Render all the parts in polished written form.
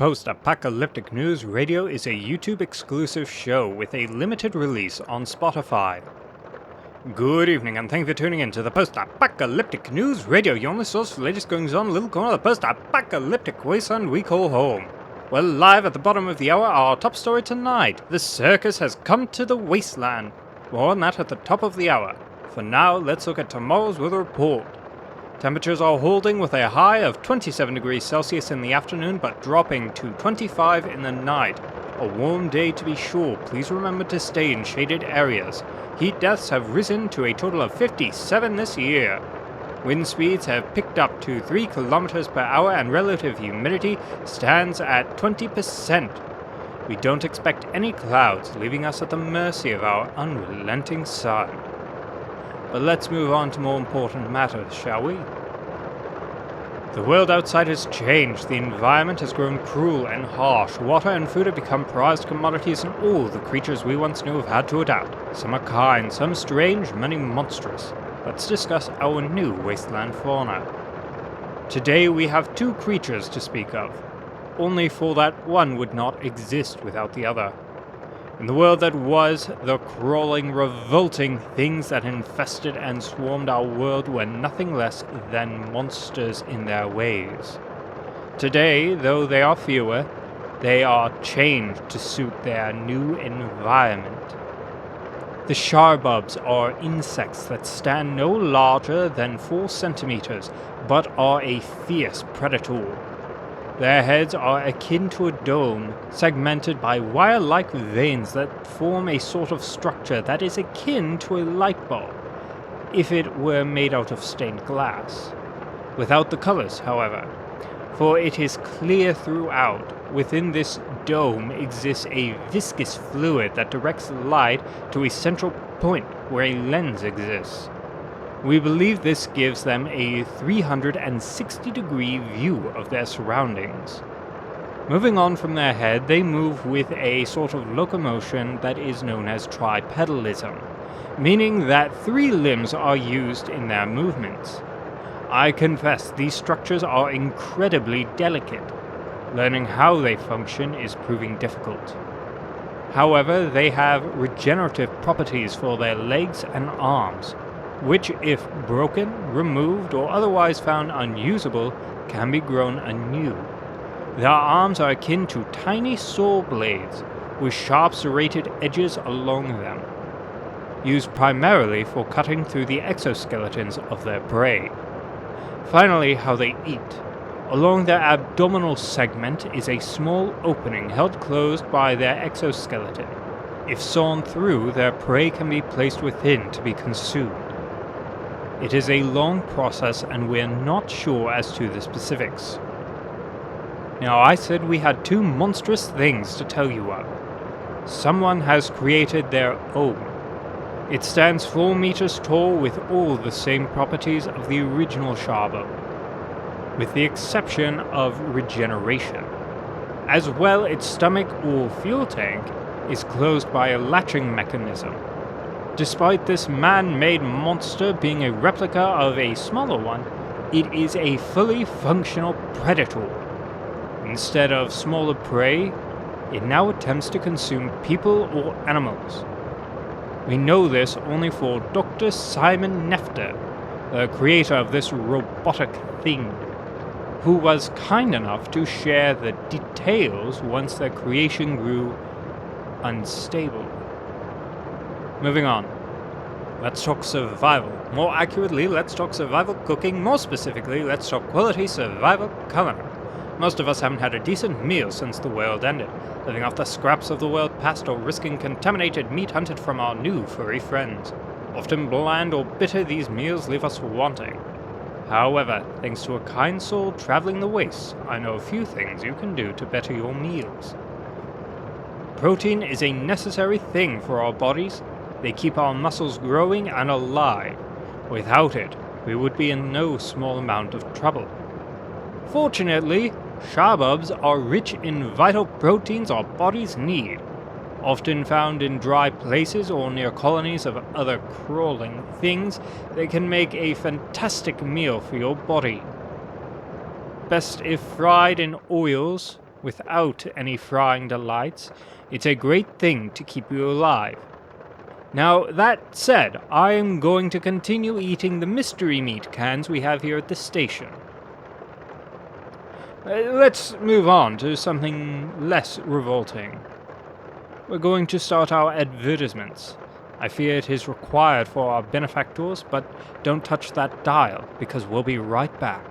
Post-Apocalyptic News Radio is a YouTube-exclusive show with a limited release on Spotify. Good evening, and thank you for tuning in to the Post-Apocalyptic News Radio, your only source for the latest goings-on in the little corner of the post-apocalyptic wasteland we call home. Well, live at the bottom of the hour, our top story tonight. The Circus has come to the Wasteland. More on that at the top of the hour. For now, let's look at tomorrow's weather report. Temperatures are holding with a high of 27 degrees Celsius in the afternoon, but dropping to 25 in the night. A warm day to be sure. Please remember to stay in shaded areas. Heat deaths have risen to a total of 57 this year. Wind speeds have picked up to 3 kilometers per hour and relative humidity stands at 20%. We don't expect any clouds, leaving us at the mercy of our unrelenting sun. But let's move on to more important matters, shall we? The world outside has changed. The environment has grown cruel and harsh. Water and food have become prized commodities, and all the creatures we once knew have had to adapt. Some are kind, some strange, many monstrous. Let's discuss our new wasteland fauna. Today we have 2 creatures to speak of, only for that one would not exist without the other. In the world that was, the crawling, revolting things that infested and swarmed our world were nothing less than monsters in their ways. Today, though they are fewer, they are changed to suit their new environment. The sharbubs are insects that stand no larger than 4 centimeters, but are a fierce predator. Their heads are akin to a dome, segmented by wire-like veins that form a sort of structure that is akin to a light bulb, if it were made out of stained glass. Without the colors, however, for it is clear throughout. Within this dome exists a viscous fluid that directs light to a central point where a lens exists. We believe this gives them a 360-degree view of their surroundings. Moving on from their head, they move with a sort of locomotion that is known as tripedalism, meaning that 3 limbs are used in their movements. I confess these structures are incredibly delicate. Learning how they function is proving difficult. However, they have regenerative properties for their legs and arms, which, if broken, removed, or otherwise found unusable, can be grown anew. Their arms are akin to tiny saw blades, with sharp serrated edges along them, used primarily for cutting through the exoskeletons of their prey. Finally, how they eat. Along their abdominal segment is a small opening held closed by their exoskeleton. If sawn through, their prey can be placed within to be consumed. It is a long process, and we're not sure as to the specifics. Now, I said we had 2 monstrous things to tell you of. Someone has created their own. It stands 4 meters tall with all the same properties of the original sharbub, with the exception of regeneration. As well, its stomach or fuel tank is closed by a latching mechanism. Despite this man-made monster being a replica of a smaller one, it is a fully functional predator. Instead of smaller prey, it now attempts to consume people or animals. We know this only for Dr. Simon Nefter, the creator of this robotic thing, who was kind enough to share the details once their creation grew unstable. Moving on. Let's talk survival. More accurately, let's talk survival cooking. More specifically, let's talk quality survival culinary. Most of us haven't had a decent meal since the world ended, living off the scraps of the world past or risking contaminated meat hunted from our new furry friends. Often bland or bitter, these meals leave us wanting. However, thanks to a kind soul traveling the wastes, I know a few things you can do to better your meals. Protein is a necessary thing for our bodies. They keep our muscles growing and alive. Without it, we would be in no small amount of trouble. Fortunately, sharbubs are rich in vital proteins our bodies need. Often found in dry places or near colonies of other crawling things, they can make a fantastic meal for your body. Best if fried in oils, Without any frying delights, it's a great thing to keep you alive. Now, that said, I am going to continue eating the mystery meat cans we have here at the station. Let's move on to something less revolting. We're going to start our advertisements. I fear it is required for our benefactors, but don't touch that dial, because we'll be right back.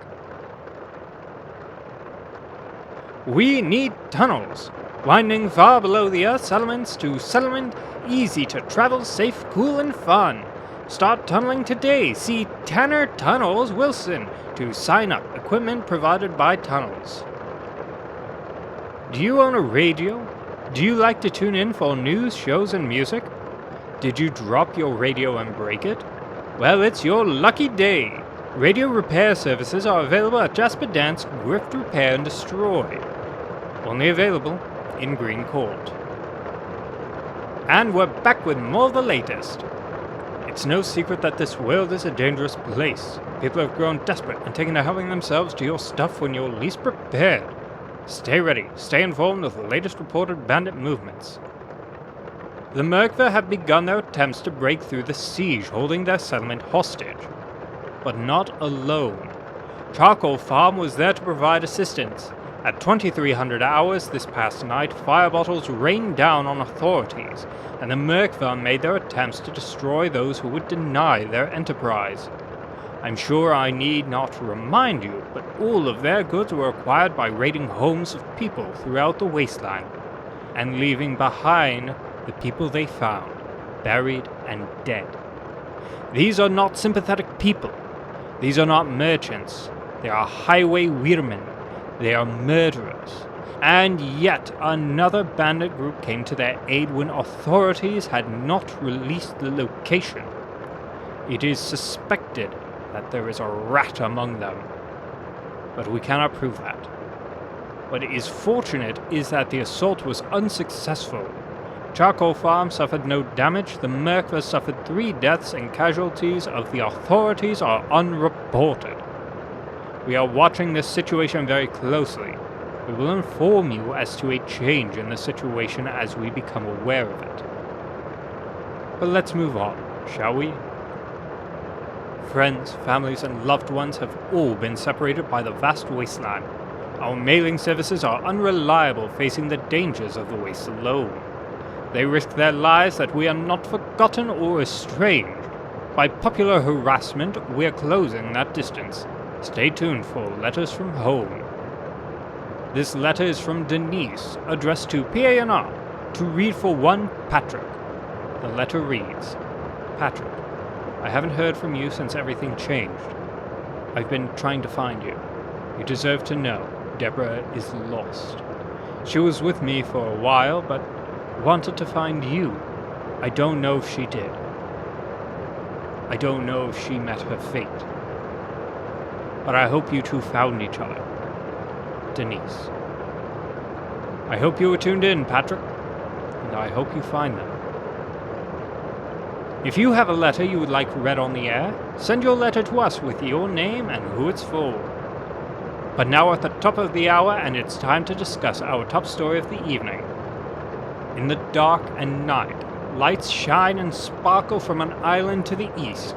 We need tunnels, winding far below the Earth's elements to settlement, easy to travel, safe, cool, and fun. Start tunneling today. See Tanner Tunnels Wilson to sign up. Equipment provided by Tunnels. Do you own a radio? Do you like to tune in for news, shows, and music? Did you drop your radio and break it? Well, it's your lucky day. Radio repair services are available at Jasper Dance, Grift Repair and Destroy. Only available in Green Court. And we're back with more of the latest. It's no secret that this world is a dangerous place. People have grown desperate and taken to helping themselves to your stuff when you're least prepared. Stay ready, stay informed of the latest reported bandit movements. The Merkva have begun their attempts to break through the siege, holding their settlement hostage. But not alone. Charcoal Farm was there to provide assistance. At 2300 hours this past night, fire bottles rained down on authorities, and the Merkva made their attempts to destroy those who would deny their enterprise. I'm sure I need not remind you, but all of their goods were acquired by raiding homes of people throughout the Wasteland, and leaving behind the people they found, buried and dead. These are not sympathetic people. These are not merchants. They are highway weirmen. They are murderers. And yet another bandit group came to their aid when authorities had not released the location. It is suspected that there is a rat among them, but we cannot prove that. What is fortunate is that the assault was unsuccessful. Charcoal Farm suffered no damage, the Merkva suffered 3 deaths, and casualties of the authorities are unreported. We are watching this situation very closely. We will inform you as to a change in the situation as we become aware of it. But let's move on, shall we? Friends, families, and loved ones have all been separated by the vast wasteland. Our mailing services are unreliable, facing the dangers of the waste alone. They risk their lives that we are not forgotten or estranged. By popular harassment, we are closing that distance. Stay tuned for letters from home. This letter is from Denise, addressed to PANR, to read for one Patrick. The letter reads, Patrick, I haven't heard from you since everything changed. I've been trying to find you. You deserve to know Deborah is lost. She was with me for a while, but wanted to find you. I don't know if she did. I don't know if she met her fate. But I hope you two found each other. Denise. I hope you were tuned in, Patrick, and I hope you find them. If you have a letter you would like read on the air, send your letter to us with your name and who it's for. But now we're at the top of the hour, and it's time to discuss our top story of the evening. In the dark and night, lights shine and sparkle from an island to the east.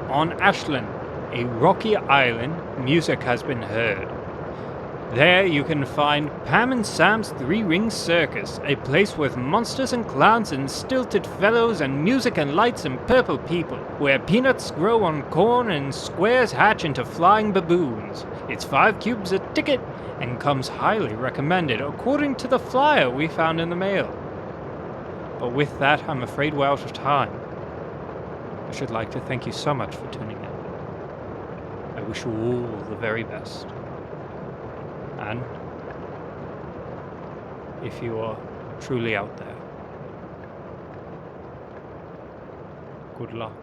On Ashland, a rocky island, music has been heard. There you can find Pam and Sam's Three-Ring Circus, a place with monsters and clowns and stilted fellows and music and lights and purple people, where peanuts grow on corn and squares hatch into flying baboons. It's 5 cubes a ticket and comes highly recommended according to the flyer we found in the mail. But with that, I'm afraid we're out of time. I should like to thank you so much for tuning in. I wish you all the very best. And if you are truly out there, good luck.